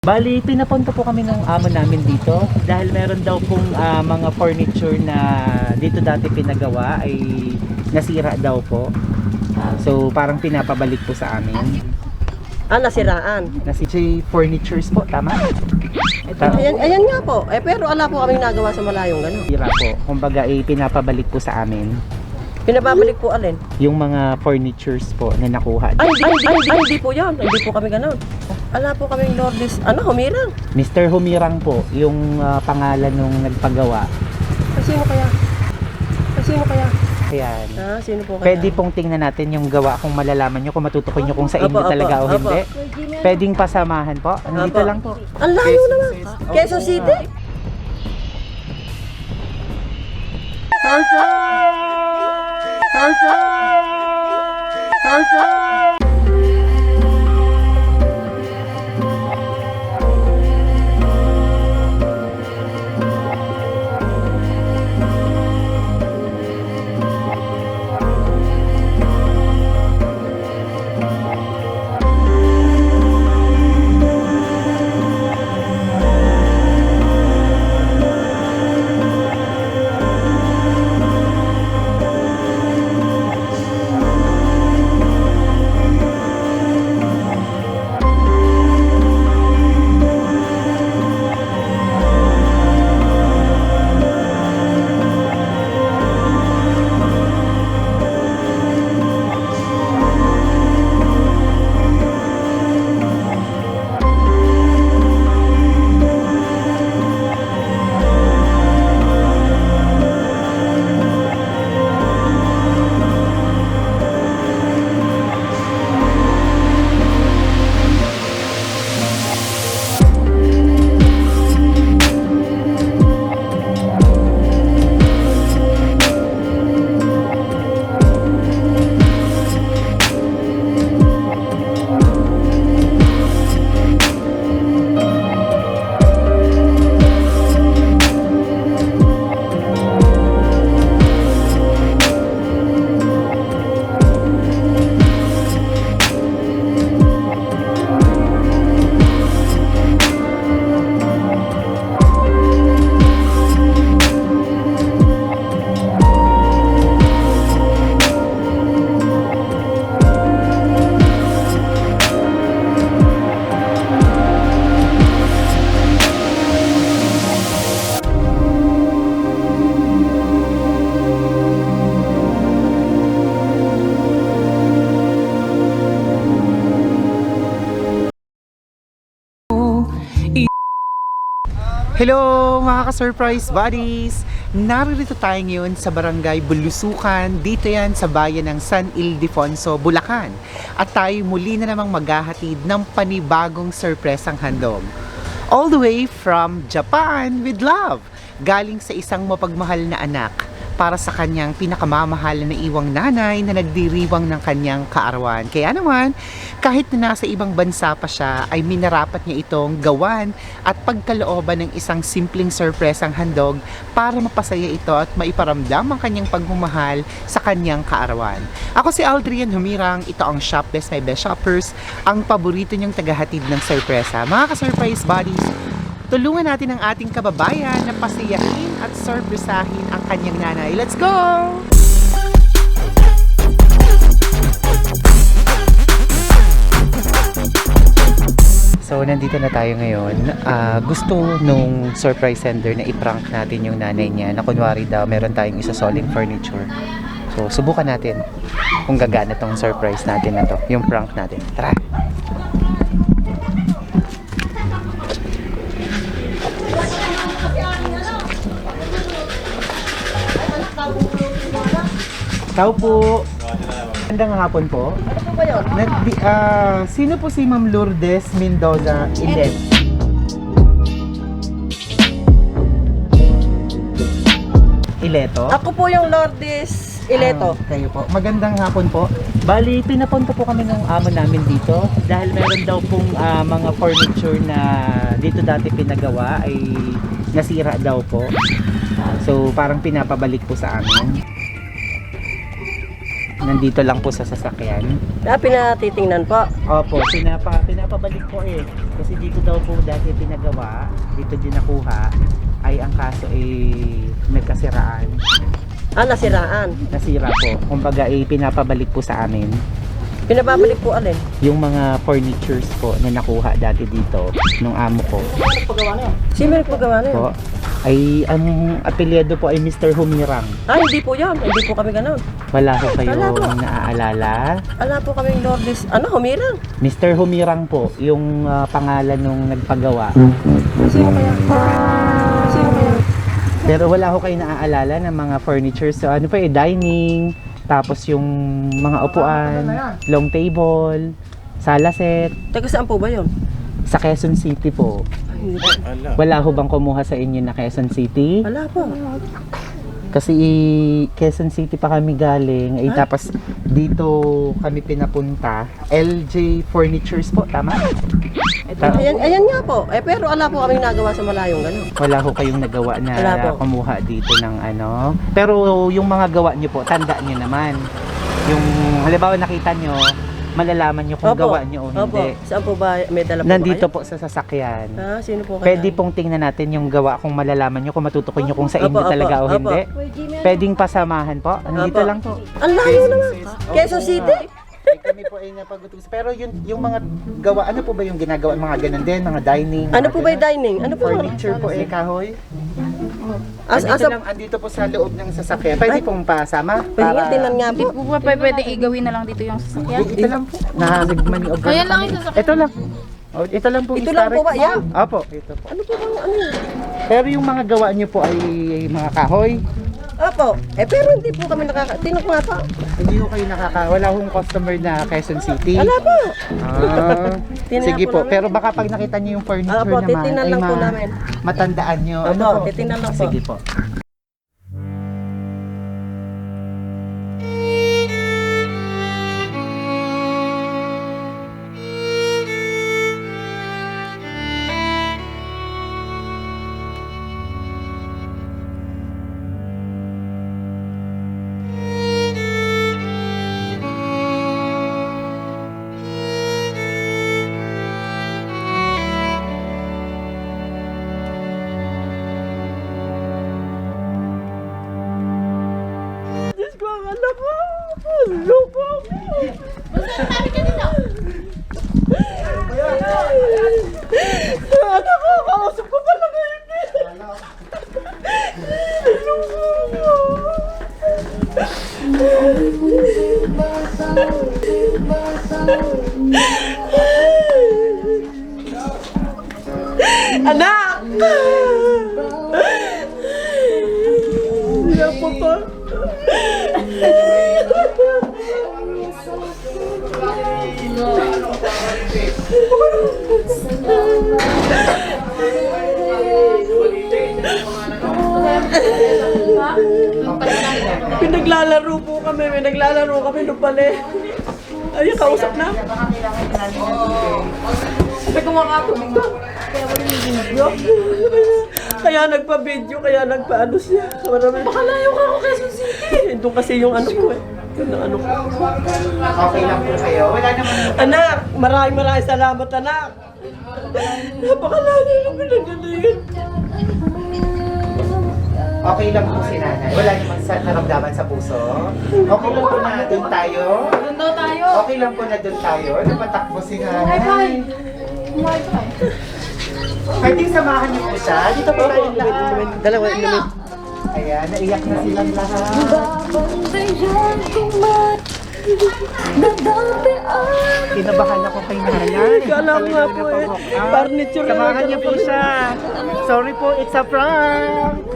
Bali, pinapunta po kami ng amo namin dito dahil meron daw pong mga furniture na dito dati pinagawa ay nasira daw po. So parang pinapabalik po sa amin. Nasiraan. Nasi J Furnitures po, tama? Ayan nga po. Pero ala po kaming nagawa sa malayong gano'n. Nasira po. Kumbaga pinapabalik po sa amin Pinababalik po alin? yung mga furnitures po na nakuha. Hindi po yan. Hindi po kami gano'n. Ala po kaming Lourdes. Humirang. Mr. Humirang po yung pangalan nung nagpagawa. Sino kaya? Sino kaya? Ayan. Sino po kaya? Pwede pong tingnan natin yung gawa kung malalaman nyo, kung matutukoy nyo kung sa inyo Opo, talaga o opo. hindi. Pwedeng pasamahan po. Nandito Opo. lang po. Ang layo naman. Quezon City? Hello mga ka-surprise buddies! Naririto tayo ngayon sa Barangay Bulusukan, dito yan sa bayan ng San Ildefonso, Bulacan. At tayo muli na namang maghahatid ng panibagong surpresang handog. All the way from Japan with love! Galing sa isang mapagmahal na anak para sa kanyang pinakamamahal na iwang nanay na nagdiriwang ng kanyang kaarawan. Kaya naman, kahit na nasa ibang bansa pa siya, ay minarapat niya itong gawan at pagkalooban ng isang simpleng surpresang handog para mapasaya ito at maiparamdam ang kanyang pagmamahal sa kanyang kaarawan. Ako si Aldrian Humirang, ito ang Shop Best My Best Shoppers, ang paborito niyong tagahatid ng surpresa. Mga ka-surprise buddies, tulungan natin ang ating kababayan na pasayahin at sorpresahin ang kanyang nanay. Let's go! So, nandito na tayo ngayon. Gusto nung surprise sender na i-prank natin yung nanay niya na kunwari daw meron tayong isasoling furniture. So, subukan natin kung gagana tong surprise natin na to, yung prank natin. Tara! Tao po. Magandang hapon po. Ano ba yun? Sino po si Ma'am Lourdes Mendoza Ilet? Ileto? Ako po yung Lourdes Ileto. Kayo po. Magandang hapon po. Bali, pinapunta po kami ng amo namin dito dahil meron daw pong mga furniture na dito dati pinagawa ay nasira daw po. So, parang pinapabalik po sa amin. nandito lang po sa sasakyan. Pinatitingnan po. Opo, pinapabalik po eh. Kasi dito daw po dati pinagawa, dito din nakuha, ay ang kaso nagkasiraan. Nasiraan. Nasira po. Kumbaga pinapabalik po sa amin. Pinababalik po alin? Yung mga furnitures po na nakuha dati dito nung amo ko. Sino nagpagawa na yun? Po, ay ang apelyido po ay Mr. Humirang. Hindi po yan. Hindi po kami ganun. Wala ko kayo Wala po. naaalala. Ala po kaming Lourdes. Humirang. Mr. Humirang po, yung pangalan nung nagpagawa. Sino kaya? Sino kaya? Pero wala ko kayo naaalala ng mga furniture. So ano pa dining, tapos yung mga upuan, long table, sala set, Taga saan po ba yun? sa Quezon City po. Wala ho bang kumuha sa inyo na Quezon City? Wala po. Kasi Quezon City pa kami galing, tapos dito kami pinapunta. LJ Furnitures po, tama? Ayan nga po. Pero ala po kaming nagawa sa malayong gano'n. Wala ho kayong nagawa Wala na po. kumuha dito ng ano. Pero yung mga gawa nyo po, tanda nyo naman. Yung halimbawa nakita nyo, malalaman nyo kung gawa nyo o hindi. Saan po ba? May dala po Nandito ba po sa sasakyan. kayo? Sino po kaya? Pwede pong tingnan natin yung gawa kung malalaman nyo, kung matutukoy nyo kung sa inyo Opo, talaga o opo. hindi. Pwedeng pasamahan po. Nandito Opo. lang po. Ang layo naman. Quezon City? Kami po ay napag-utos. Pero yung mga gawa, ano po ba yung ginagawa? Mga ganun din, mga dining. Ano mga po ba yung ganun? dining? Ano po ba? Furniture po kahoy. Asa? Andito po sa loob ng sasakyan. Pwede pong pasama. Pwede nga, tinan nga po. Hindi po ba pwede igawin na lang dito yung sasakyan? Ito lang po. Nag-maniover Ayan lang kami. yung sasakyan. Ito lang. Oh, ito lang po. Ito lang po ba? Yeah. Opo, ito po. Ano po bang ano yun? Pero yung mga gawa niyo po ay mga kahoy. Opo. Pero hindi po kami Tinan ko nga po. Hindi ko kayo wala hong customer na Quezon City. Wala po. Tingnan Sige po po, namin. pero baka pag nakita niyo yung furniture Opo, naman, titingnan lang po namin. matandaan niyo. Opo, titingnan lang po. Sige po. Diyos ko, ang anak ko. Lupo ko. Anak ko, kausap ko pala ngayon eh. Anak! Lupo po. Pinaglalaro po kami, may naglalaro kami nung pala. Ay, kausap na. Sabi ko mga kapatid. Kaya nagpa-video, kaya nagpa-ano siya. Baka layo ka ako Quezon City. Doon kasi yung ano ko eh. Yung ano ko. Okay lang po kayo. Wala naman. Anak, maraming salamat anak. Napakalayo ng pinagalingan. Okay lang po si nanay. Wala naman sa naramdaman sa puso. Okay lang po na doon tayo. Doon daw tayo. Okay lang po na doon tayo. Napatakbo si nanay. Wi-Fi. Wi-Fi. Pwede samahan niyo po siya. Dito po tayong lahat. Dalawa inumin. Ayan, naiyak na silang lahat. Kinabahan ako kay nanay. Kala ko nga po eh. Furniture na Samahan niyo po siya. Sorry po, it's a prank.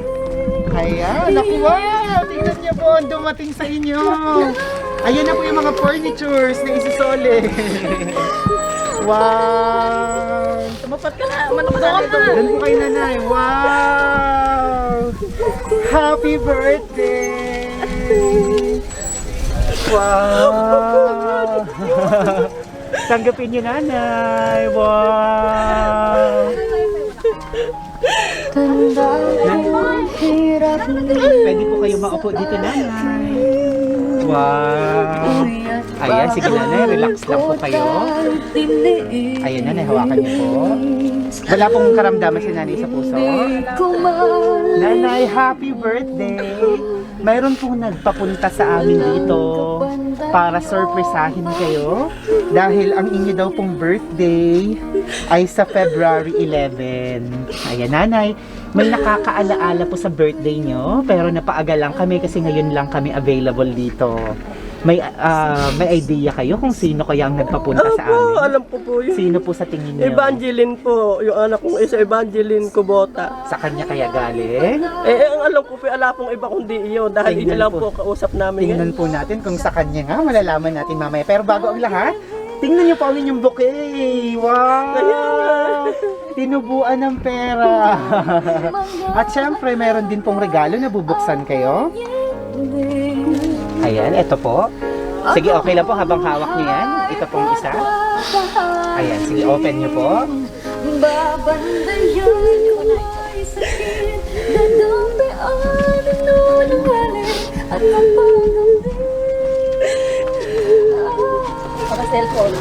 Ayan, naku wow. Tingnan niyo po, ang dumating sa inyo. Ayan na po yung mga furnitures na isusole. Wow. Tumapat ka na. Manok na dito. Doon po kay nanay. Wow. Happy birthday. Wow. Tanggapin niyo nanay. Wow. Pwede po kayo maupo dito nanay. Wow! Ayan, sige nanay, relax lang po kayo. Ayan nanay, hawakan niyo po. Wala pong karamdaman si nanay sa puso. Nanay, happy birthday! Mayroon pong nagpapunta sa amin dito para surprisahin kayo dahil ang inyo daw pong birthday ay sa February 11. Ayan nanay, may nakakaalaala po sa birthday nyo pero napaaga lang kami kasi ngayon lang kami available dito. May idea kayo kung sino kaya ang nagpapunta sa Opo, amin? alam ko po yun. Sino po sa tingin nyo? Evangeline po, yung anak kong isa, Evangeline Kubota. Sa kanya kaya galing? Ang alam ko po, ala pong iba kundi iyon dahil Tingnan ito lang po. po kausap namin Tingnan po natin kung sa kanya nga, malalaman natin mamaya. Pero bago ang lahat, tingnan niyo po ang inyong bouquet! Wow! Tinubuan ng pera! At syempre, meron din pong regalo na bubuksan kayo. Ayan, ito po. Sige, okay lang po habang hawak niyo yan. Ito pong isa. Ayan, sige, open niyo po. Para cellphone.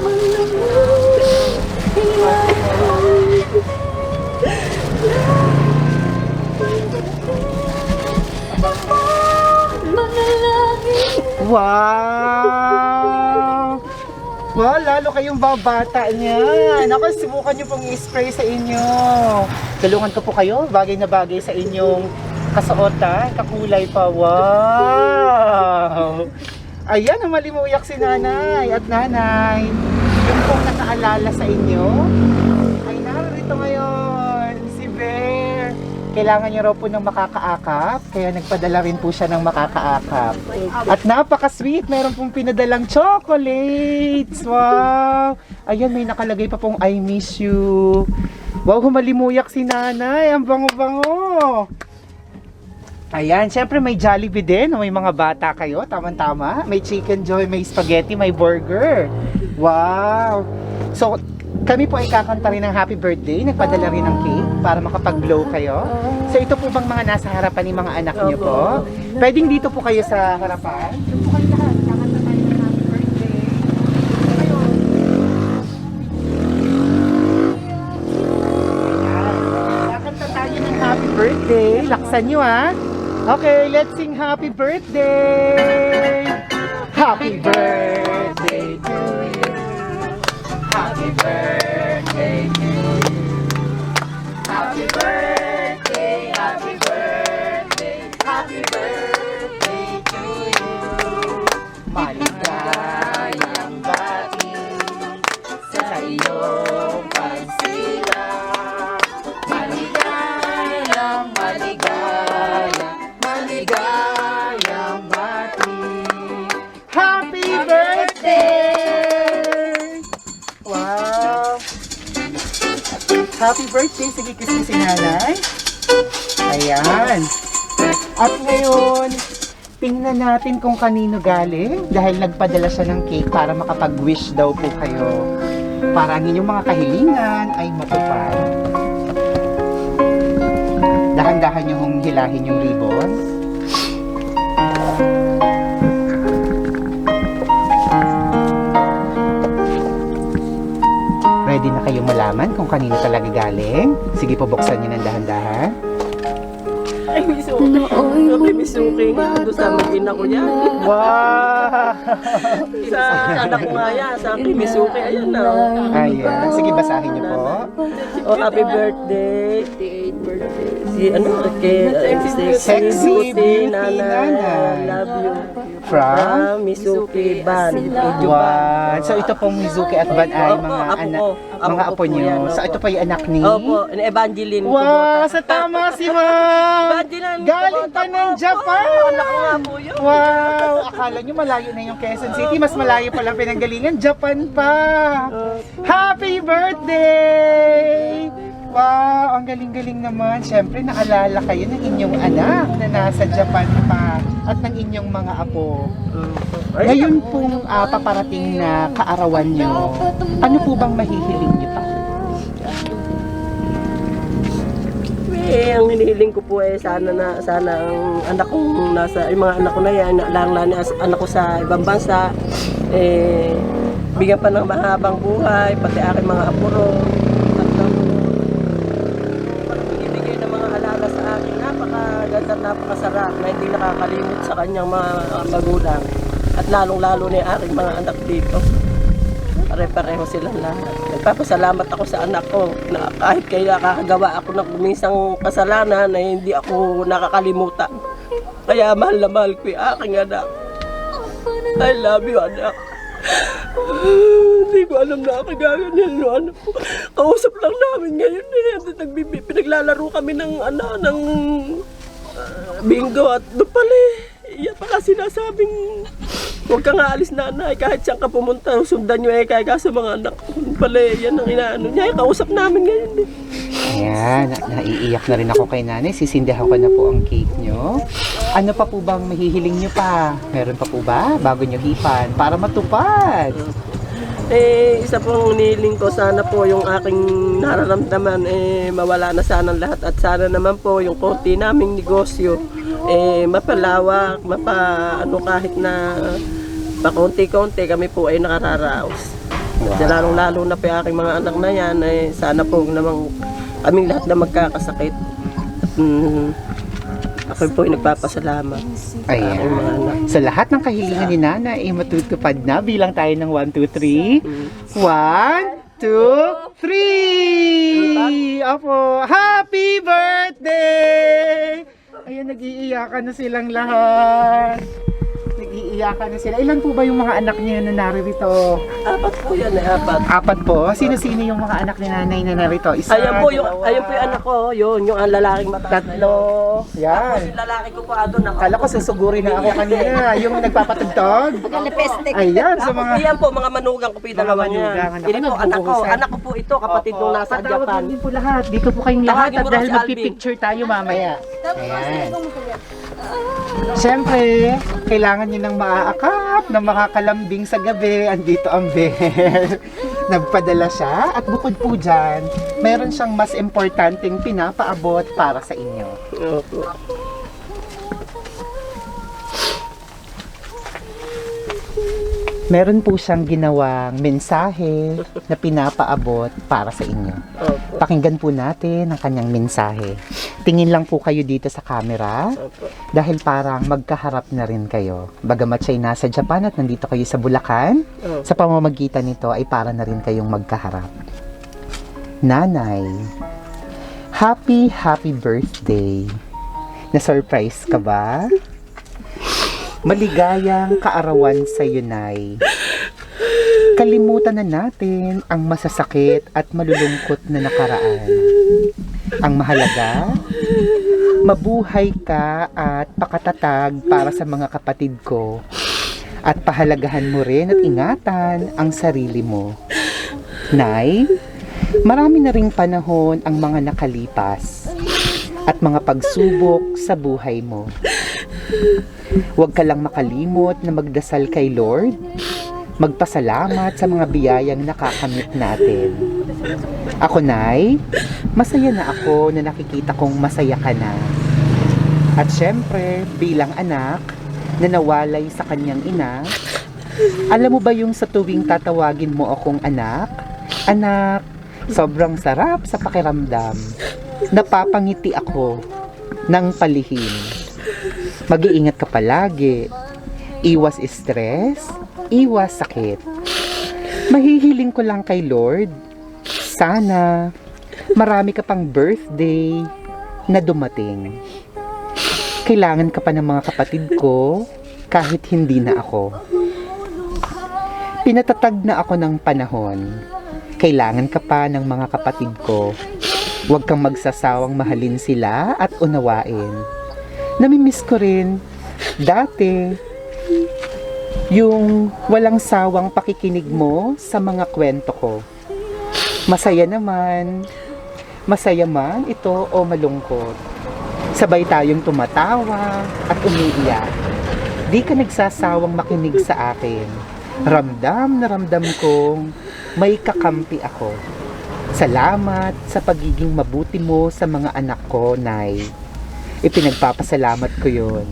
Wow! Wow, lalo kayong babata niyan. Ako, subukan niyo pong i-spray sa inyo. Tulungan ko po kayo, bagay na bagay sa inyong kasuotan, kakulay pa. Wow! Ayan, malimuyak si nanay at nanay. Yung pong nakaalala sa inyo, ay narito ngayon, si Bear. Kailangan niya raw po ng makakaakap, kaya nagpadala rin po siya ng makakaakap. At napaka-sweet, meron pong pinadalang chocolates. Wow! Ayan, may nakalagay pa pong I miss you. Wow, humalimuyak si nanay. Ang bango-bango. Ayan, syempre may Jollibee din. May mga bata kayo, tama-tama. May Chicken Joy, may spaghetti, may burger. Wow! So, kami po ay kakanta rin ng happy birthday. Nagpadala rin ng cake para makapag-blow kayo. So, ito po bang mga nasa harapan ng mga anak niyo po? Pwedeng dito po kayo sa harapan. Dito po kayo lahat. Kakanta tayo ng happy birthday. Ayun. Ayan. Kakanta tayo ng happy birthday. Laksan nyo Okay, let's sing happy birthday. Happy birthday to you. Happy birthday to you. Happy birthday, happy birthday, happy birthday to you. Maligayang bati sa iyong pagsilang. Maligayang, maligayang bati. Happy birthday! Wow! Happy birthday! Sige, kiss mo si nanay. Ayan. At ngayon, tingnan natin kung kanino galing. Dahil nagpadala siya ng cake para makapag-wish daw po kayo. Para ang inyong mga kahilingan ay matupad. Dahan-dahan niyo hong hilahin yung ribbon. Ready na kayong malaman kung kanino talaga galing? Sige po, buksan niyo ng dahan-dahan. Ay, Misuki. Sabi, Misuki nga. Doon sa mag-ina ko yan. Wow! Sa anak ko nga yan. Sabi, Misuki. Ayan na. Ayan. Sige, basahin niyo po. Oh, happy birthday. Si Sexy Beauty Nanay. Love you. From? Misuki Ban. Wow! So ito pong Mizuki at Ban ay Opo, mga apo anak, ko. Apo mga ko apo po niyo. yan, So opo. ito pa yung anak ni... Opo, Evangeline Wow! Kubota. Sa tama si Ma'am! Evangeline Galing Kubota pa ng po. Japan! Anak ko nga po yun. Wow! Akala nyo malayo na yung Quezon City. Mas malayo pa lang pinanggalingan. Japan pa! Happy birthday! Wow! Ang galing-galing naman. Siyempre, naalala kayo ng inyong anak na nasa Japan pa at ng inyong mga apo. Ngayon pong paparating na kaarawan nyo, ano po bang mahihiling nyo pa? Ang hinihiling ko po sana ang anak kong yung mga anak ko na yan, lang anak ko sa ibang bansa, bigyan pa ng mahabang buhay, pati aking mga apuro. At binibigay ng mga alaga sa akin, napakaganda, napakasarap na hindi nakakalimot sa kanyang mga magulang. At lalong-lalo na yung aking mga anak dito. Pare-pareho silang lahat. Nagpapasalamat ako sa anak ko na kahit kaya nakakagawa ako ng kumisang kasalanan na hindi ako nakakalimutan. Kaya mahal na mahal ko yung aking anak. I love you, anak. Hindi ko alam na ako gaganyan no, anak ko. Kausap lang namin ngayon eh. Pinaglalaro kami ng bingo at doon pala iyan pa kasi sinasabing huwag ka nga alis nanay kahit saan ka pumunta sundan nyo kaya sa mga anak ko pala yan ang inaano niya kausap namin ngayon eh. Ayan, naiiyak na rin ako kay nanay. Sisindihan ko na po ang cake nyo. Ano pa po bang mahihiling nyo pa? Meron pa po ba bago nyo hipan para matupad? Isa pong nihiling ko sana po yung aking nararamdaman mawala na sana lahat at sana naman po yung konti naming negosyo mapalawak, kahit na pakonti-konti kami po ay nakararaos. Wow. At lalong-lalo na po yung aking mga anak na yan sana po namang kaming lahat na magkakasakit. At ako po ay nagpapasalamat sa aking mga anak. Sa lahat ng kahilingan ni Nana ay matutupad na. Bilang tayo ng 1, 2, 3. 1, 2, 3! Opo, happy birthday! Ayan, nag-iiyakan na silang lahat. Nag-iiyakan na sila. Ilan po ba yung mga anak niya na naririto? 4 po yan 4. 4 po? Sino-sino yung mga anak ni nanay na narito? Isa, Ayan po yung dalawa, anak ko, yung lalaking mataas. 3. Yan. Yung lalaki ko po doon ako. Kala ko susugurin na ako kanina. Yung nagpapatugtog. Pagkalipestik. Ayan, sa mga... Iyan po, mga manugang ko po yung dalawa niya. manugang, Hindi po, anak ko po ito, kapatid nung nasa Patawag Japan. lang din po lahat. Dito po kayong lahat Tawagin at mo dahil rin si Alvin. magpipicture tayo mamaya. Ayan. Siyempre, kailangan nyo ng maaakap, na makakalambing sa gabi. Andito ang bear. Nagpadala siya. At bukod po dyan, meron siyang mas importanteng pinapaabot para sa inyo. Opo. Meron po siyang ginawang mensahe na pinapaabot para sa inyo. Opo. Pakinggan po natin ang kanyang mensahe. Tingin lang po kayo dito sa camera Opo. dahil parang magkaharap na rin kayo. Bagamat siya'y nasa Japan at nandito kayo sa Bulacan, Opo. sa pamamagitan nito ay para na rin kayong magkaharap. Nanay, happy birthday. Na-surprise ka ba? Maligayang kaarawan sa iyo, Nay. Kalimutan na natin ang masasakit at malulungkot na nakaraan. Ang mahalaga, mabuhay ka at pakatatag para sa mga kapatid ko. At pahalagahan mo rin at ingatan ang sarili mo. Nay, marami na ring panahon ang mga nakalipas at mga pagsubok sa buhay mo. Huwag ka lang makalimot na magdasal kay Lord. Magpasalamat sa mga biyayang nakakamit natin. Ako, Nay, masaya na ako na nakikita kong masaya ka na. At syempre, bilang anak na nawalay sa kanyang ina, alam mo ba yung sa tuwing tatawagin mo akong anak? Anak, sobrang sarap sa pakiramdam. Napapangiti ako ng palihim. Mag-iingat ka palagi. Iwas stress, iwas sakit. Mahihiling ko lang kay Lord, sana marami ka pang birthday na dumating. Kailangan ka pa ng mga kapatid ko kahit hindi na ako. Pinatatag na ako ng panahon. Kailangan ka pa ng mga kapatid ko. Huwag kang magsasawang mahalin sila at unawain. Namimiss ko rin dati yung walang sawang pakikinig mo sa mga kwento ko. Masaya man ito o malungkot. Sabay tayong tumatawa at umiiyak. Di ka nagsasawang makinig sa akin. Ramdam na ramdam kong may kakampi ako. Salamat sa pagiging mabuti mo sa mga anak ko, Nay. Ipinagpapasalamat ko yun.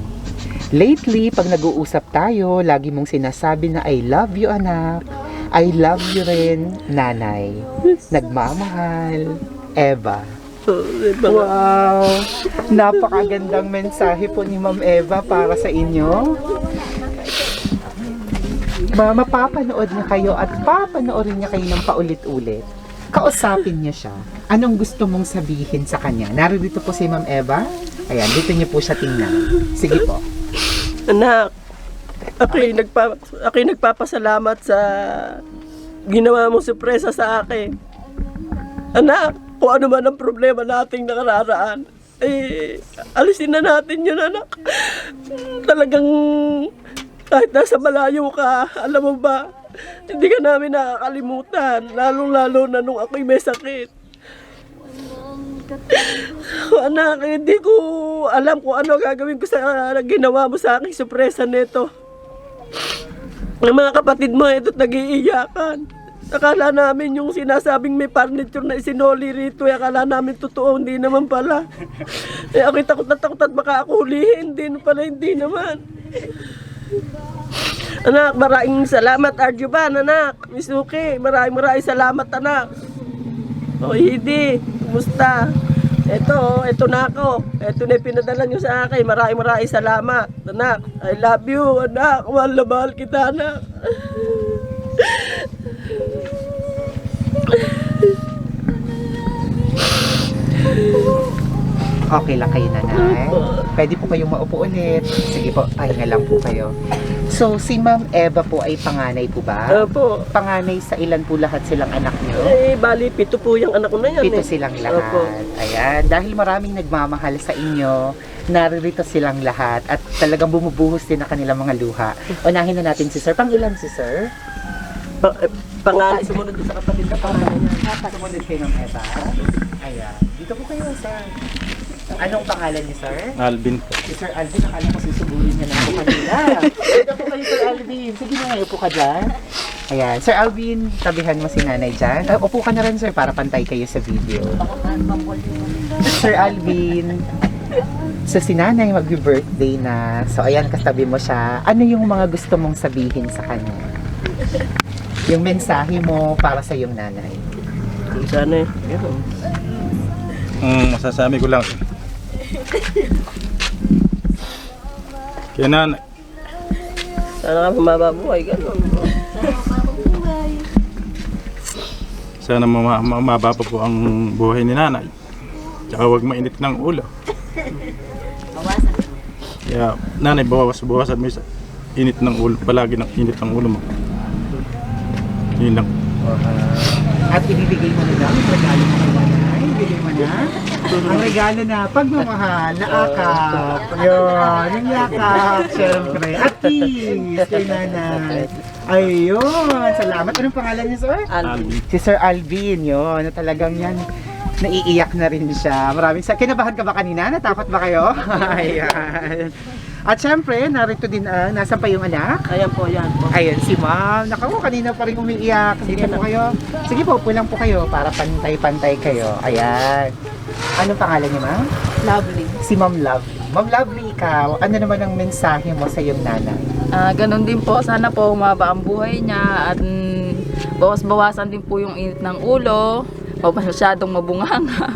Lately, pag nag-uusap tayo, lagi mong sinasabi na I love you, anak. I love you rin, nanay. Nagmamahal, Eva. Wow! Napakagandang mensahe po ni Ma'am Eva para sa inyo. Mapapanood niya kayo at papanoorin niya kayo ng paulit-ulit. Kausapin niya siya. Anong gusto mong sabihin sa kanya? Narito po si Ma'am Eva. Ayan, dito niyo po siya tingnan. Sige po. Anak, ako'y nagpapasalamat sa ginawa mong sorpresa sa akin. Anak, kung ano man ang problema nating nakararaan, alisin na natin yun, anak. Talagang kahit nasa malayo ka, alam mo ba, hindi ka namin nakakalimutan, lalong-lalo na nung ako'y may sakit. Anak, hindi ko alam kung ano gagawin ko sa ginawa mo sa aking sorpresa nito. Ang mga kapatid mo, ito't nag-iiyakan. Akala namin yung sinasabing may furniture na isinoli rito, akala namin totoo, hindi naman pala. Ako'y takot na takot at baka ako hulihin, hindi naman. Anak, maraming salamat, Arjuban, anak. Misuki, maraming salamat, anak. O, Hidi, kumusta? Ito na ako. Ito na yung pinadala nyo sa akin. Maraming salamat, anak. I love you, anak. Mahal na mahal kita, anak. Okay lang kayo, nanay. Pwede po kayong maupo ulit. Sige po, pahinga lang po kayo. So, si Ma'am Eva po ay panganay po ba? Opo. Panganay sa ilan po lahat silang anak niyo? Bali, 7 po yung anak ko na yan. 7 silang lahat. Opo. Ayan, dahil maraming nagmamahal sa inyo, naririto silang lahat at talagang bumubuhos din ang kanilang mga luha. Unahin na natin si Sir. Pangilan si Sir? Pangalan, sumunod sa kapatid na pangalan niya. Sumunod kay Ma'am Eva. Ayan. Dito po kayo, Sir. Anong pangalan ni Sir? Alvin po. Si Sir Alvin, akala ko susuburin niya na ako kanila. Dito po kayo, Sir Alvin. Sige na, upo ka dyan. Ayan. Sir Alvin, tabihan mo si nanay dyan. Upo ka na rin, Sir, para pantay kayo sa video. Sir Alvin, so si nanay mag-birthday na. So ayan, kasabi mo siya. Ano yung mga gusto mong sabihin sa kanya? Yung mensahe mo para sa yung nanay. Sana Masasabi ko lang. Kaya nanay, sana ka mababuhay, gano'n. sana mababa po ang buhay ni nanay. Tsaka huwag mainit ng ulo. Kaya nanay, bawasan mo sa init ng ulo. Palagi ng init ng ulo mo. Yun lang. At ibibigay mo na ang regalo mo kay nanay. Ibigay mo na. Ang regalo na pagmamahal, na akap. Yun, yung yakap, syempre. At kiss kay nanay. Ayun, salamat. Anong pangalan niya, Sir? Alvin. Si Sir Alvin, yun. Na talagang yan. Naiiyak na rin siya. Kinabahan ka ba kanina? Natakot ba kayo? Ayan. At syempre, narito din nasa pa yung anak. Ayan po, yan po. Ayun, si Ma'am. Naku, kanina pa rin umiiyak. Sige po kayo. Sige po, pulang po kayo para pantay-pantay kayo. Ayan. Anong pangalan niyo, Ma'am? Lovely. Si Ma'am Lovely. Ma'am Lovely, ikaw, ano naman ang mensahe mo sa iyong nanay? Ganon din po, sana po humaba ang buhay niya at bawas-bawasan din po yung init ng ulo. Huwag masyadong mabunganga.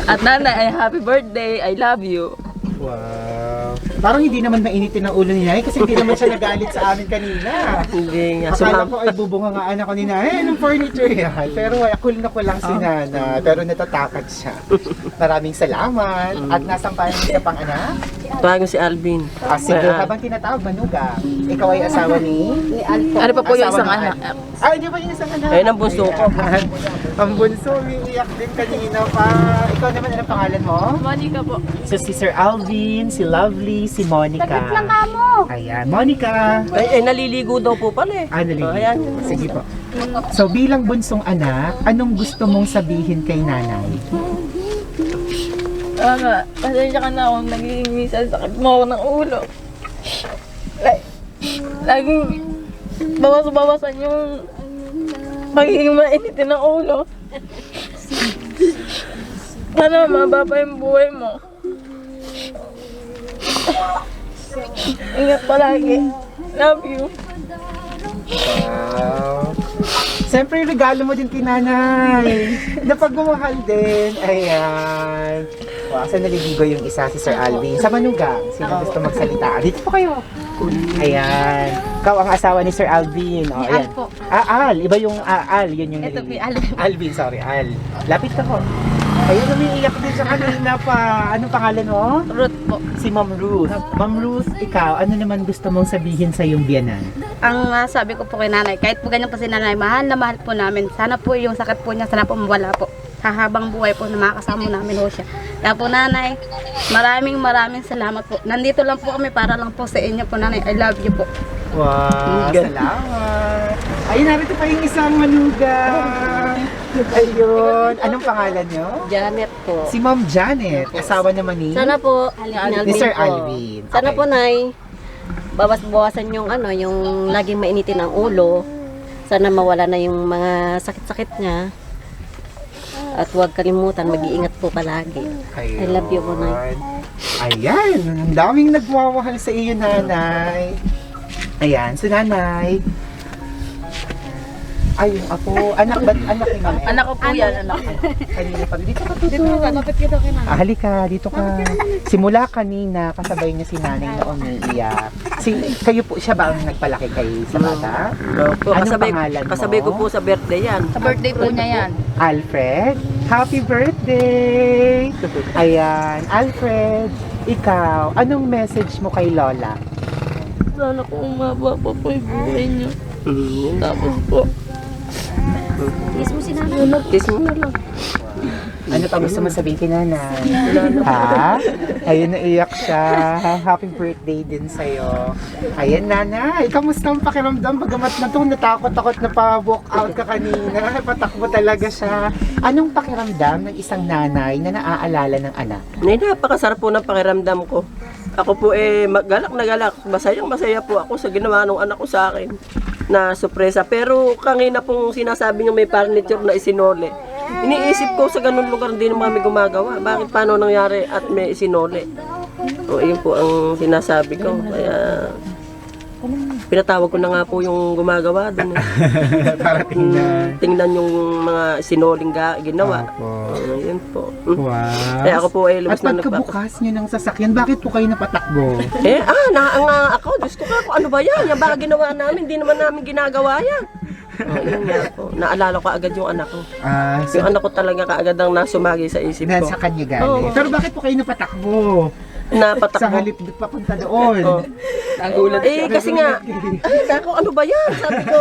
At nanay, happy birthday, I love you. Wow. Parang hindi naman mainitin ang ulo ni Nay kasi hindi naman siya nagalit sa amin kanina. Hindi nga. Akala ko ay bubungangaan ako ni Nay. Anong furniture yan? Pero ay cool na ko lang si Nana. Pero natatakot siya. Maraming salamat. At nasang pa yung isa pang anak? Bago si Alvin. Sige, habang tinatawag, Manuga. Ikaw ay asawa ni? Ano pa po yung Asawa isang ng anak? Ay, di ba yung isang anak? Ayun ang bunso ko. Ayan. Ang bunso, umiiyak din kanina pa. Ikaw naman, anong pangalan mo? Monica po. So, si Sir Alvin, si Lovely, si Monica. Sagot lang ka mo. Ayan, Monica. Ay, naliligo daw po pala eh. Naliligo. Ayan. Sige po. So, bilang bunsong anak, anong gusto mong sabihin kay nanay? Pasensya ka na ako, nagiging minsan sakit mo ako ng ulo. Laging bawas-bawasan yung pagiging mainitin ng ulo. Sana mababa yung buhay mo. Ingat palagi. Love you. Wow. Siyempre, yung regalo mo din kay nanay. Na pagmamahal din. Ayan. Wow, saan naliligo yung isa si Sir Alvin? Sa Manugang. Sino gusto magsalita? Dito po kayo. Ayan. Ikaw ang asawa ni Sir Alvin. O, ayan. Al po. Al. Iba yung Al. Yun yung Ito po, naliligo. Alvin. Alvin, sorry. Al. Lapit ka po. Ayun, umiiyak din sa kanina pa. Anong pangalan mo? Ruth po. Si Ma'am Ruth. Ma'am Ruth, ikaw, ano naman gusto mong sabihin sa iyong biyanan? Ang sabi ko po kay nanay, kahit po ganyan po si nanay, mahal na mahal po namin. Sana po yung sakit po niya, sana po mawala po. Hahabang buhay po na makakasama namin ho siya. Kaya po nanay, maraming salamat po. Nandito lang po kami para lang po sa inyo po nanay. I love you po. Wow, salamat. Ayun, narito pa yung isang manugang. Ayun. Anong pangalan nyo? Janet po. Si Ma'am Janet, asawa naman ni Sana po, ni Sir Alvin. Sana Okay. po, Nay, bawas-bawasan yung yung laging mainitin ang ulo. Sana mawala na yung mga sakit-sakit niya. At huwag kalimutan, mag-iingat po palagi. I love you po, Nay. Ayan, ang daming nagmamahal sa iyo, nanay. Ayan, si nanay. Ay, yung apo. Anak ba? Anak ni Ma'am? Anak ko po yan, anak ko. Kanina pa. Dito ka, tuso. Halika, dito ka. Simula kanina, kasabay niya si nanay na umiiyak. Kayo po, siya ba ang nagpalaki kay sa bata? Opo, Anong kasabay, pangalan mo? kasabay ko po sa birthday yan. Sa birthday po niya yan. Alfred, happy birthday! Ayan, Alfred, ikaw, anong message mo kay Lola? Sana po umaba pa po yung buhay niya. Tapos po, Kiss mo na lang. Ano pa gusto mo sabihin kay nanay? Ha? Ayun, naiyak siya. Happy birthday din sa'yo. Ayan, nanay. Kamusta ang pakiramdam? Bagamat na to, natakot-takot na pa-walk out ka kanina. Patakbo talaga siya. Anong pakiramdam ng isang nanay na naaalala ng anak? Napakasarap po ng pakiramdam ko. Ako po galak na galak. Masaya po ako sa ginawa ng anak ko sa akin na sorpresa. Pero kanina pong sinasabi niyo may furniture na isinole. Iniisip ko sa ganun lugar hindi naman kami gumagawa. Bakit paano nangyari at may isinole? O yun po ang sinasabi ko. Kaya pinatawag ko na nga po yung gumagawa doon. Para Tingnan yung mga sinoling ginawa. Yun po. Wow. Kaya ako po ay At lubos na pagkabukas nyo ng sasakyan, bakit po kayo napatakbo? Ako, Diyos ko ka, ano ba yan? Yung baka ginawa namin, hindi naman namin ginagawa yan. Yun nga po. Naalala ko agad yung anak ko. Yung anak ko talaga kaagad ang nasumagi sa isip ko. Nasa kanya galing. Oo. Pero bakit po kayo napatakbo? Sa Napatakbo. halip papunta doon. Oh. Kasi nga, ako, ano ba yan? Sabi ko,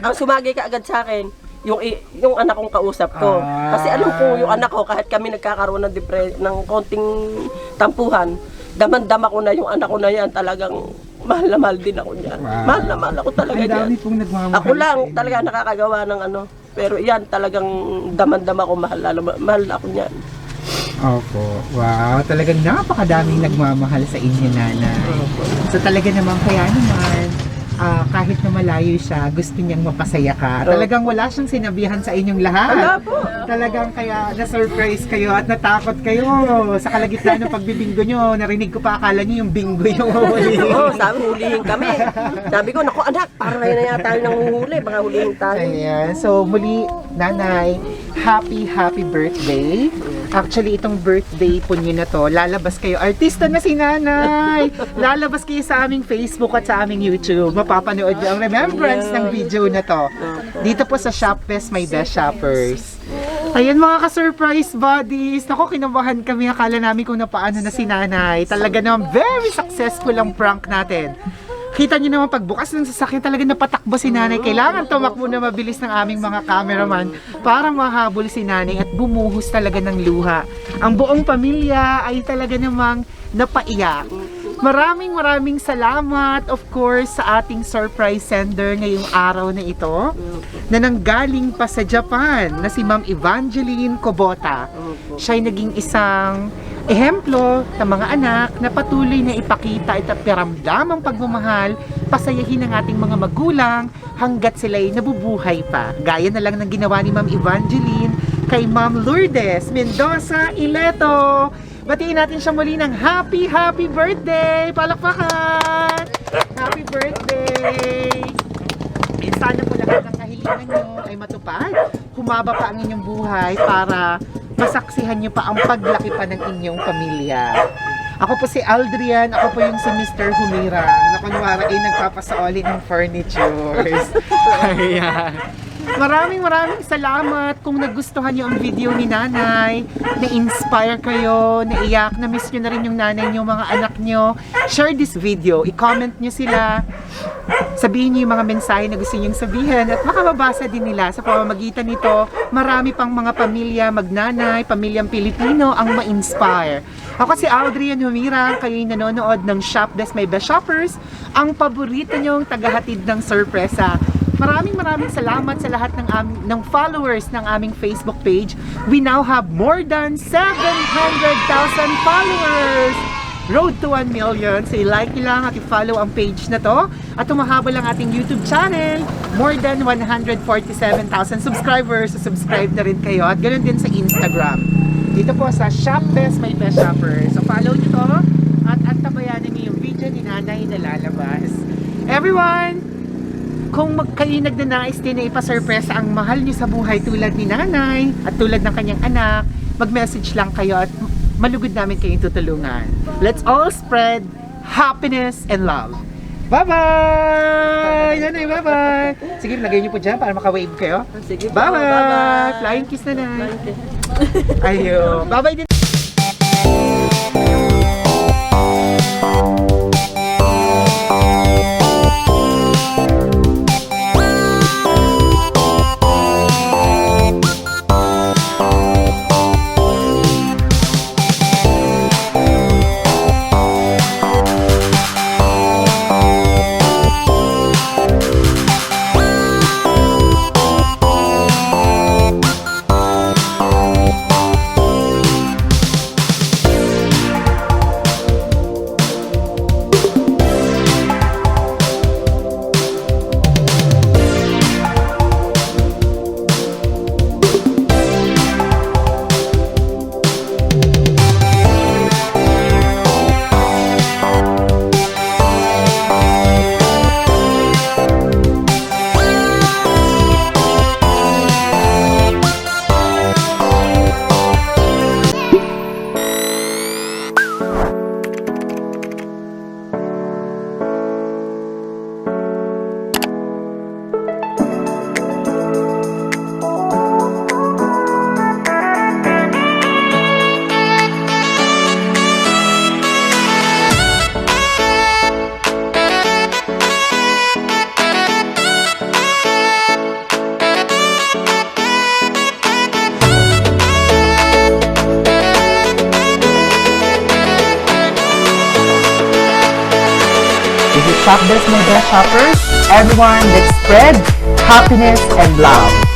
ang sumagi ka agad sa akin, yung anak kong kausap ko. Kasi alam ko, yung anak ko, kahit kami nagkakaroon ng konting tampuhan, daman-dama ko na yung anak ko na yan, talagang mahal na mahal din ako niyan. Wow. Mahal na mahal ako talaga Ang niyan. dami pong nagmamahal. Ako lang sa inyo. talaga nakakagawa ng ano. Pero yan talagang daman-dama ko mahal ako niyan. Opo. Wow, talagang napakadaming nagmamahal sa inyo, nanay. So talaga naman, kaya naman, kahit na malayo siya, gusto niyang mapasaya ka. Talagang wala siyang sinabihan sa inyong lahat. Wala po. Talagang kaya na-surprise kayo at natakot kayo sa kalagitnaan ng pagbibinggo nyo. Narinig ko pa, akala nyo yung bingo yung huli. Oo, sabi hulihin kami. Sabi ko, naku anak, parang ngayon na yata tayo nang huhuli. Baka hulihin tayo. Ayan. So muli, nanay, happy birthday. Actually, itong birthday po nyo na to, lalabas kayo. Artista na si nanay! Lalabas kayo sa aming Facebook at sa aming YouTube. Mapapanood nyo ang remembrance ng video na to. Dito po sa Shopfest, my best shoppers. Ayan mga ka-surprise buddies. Naku, kinabahan kami. Akala namin kung napaano na si nanay. Talaga naman, very successful ang prank natin. Kita nyo naman pagbukas ng sasakyan, talaga napatakbo si nanay. Kailangan tumakbo na mabilis ng aming mga cameraman para mahabol si nanay at bumuhos talaga ng luha. Ang buong pamilya ay talaga namang napaiyak. Maraming salamat of course sa ating surprise sender ngayong araw na ito na nanggaling pa sa Japan na si Ma'am Evangeline Kubota. Siya ay naging isang ehemplo ng mga anak na patuloy na ipakita at piramdam ang pagmamahal, pasayahin ng ating mga magulang hanggat sila'y nabubuhay pa. Gaya na lang ng ginawa ni Ma'am Evangeline kay Ma'am Lourdes Mendoza Ileto. Batiin natin siya muli ng happy birthday! Palakpakan! Happy birthday! And sana po lahat ng kahilingan nyo ay matupad. Humaba pa ang inyong buhay para masaksihan nyo pa ang paglaki pa ng inyong pamilya. Ako po si Aldrian, ako po yung si Mr. Humira na kunwari ay nagpapasaoli ng furnitures. Ayan. Maraming salamat kung nagustuhan nyo ang video ni Nanay, na-inspire kayo, naiyak, na-miss nyo na rin yung nanay nyo, mga anak nyo. Share this video, i-comment nyo sila, sabihin nyo yung mga mensahe na gusto nyo sabihin at makababasa din nila. Sa pamamagitan nito, marami pang mga pamilya magnanay, pamilyang Pilipino ang ma-inspire. Ako si Audrey Humira, kayo'y nanonood ng Shop Desk My Best Shoppers, ang paborito nyong tagahatid ng sorpresa. Maraming salamat sa lahat ng followers ng aming Facebook page. We now have more than 700,000 followers! Road to 1 million. So i-like nyo lang at i-follow ang page na to. At tumahabol ang ating YouTube channel. More than 147,000 subscribers. So subscribe na rin kayo. At ganoon din sa Instagram. Dito po sa Shop Desk My Best Shoppers. So follow nyo to. At antabayanan nyo yung video ni Nanay na lalabas. Everyone! Kung kayo nagnanais din na ipasurpresa ang mahal nyo sa buhay tulad ni Nanay at tulad ng kanyang anak, mag-message lang kayo at malugod namin kayong tutulungan. Let's all spread happiness and love. Bye-bye! Nanay, bye-bye! Sige, lagay nyo po dyan para maka-wave kayo. Sige po, Bye-bye! Flying kiss na Nanay. Ayun. Bye-bye din. Shop Desk My Best Shoppers. Everyone, let's spread happiness and love.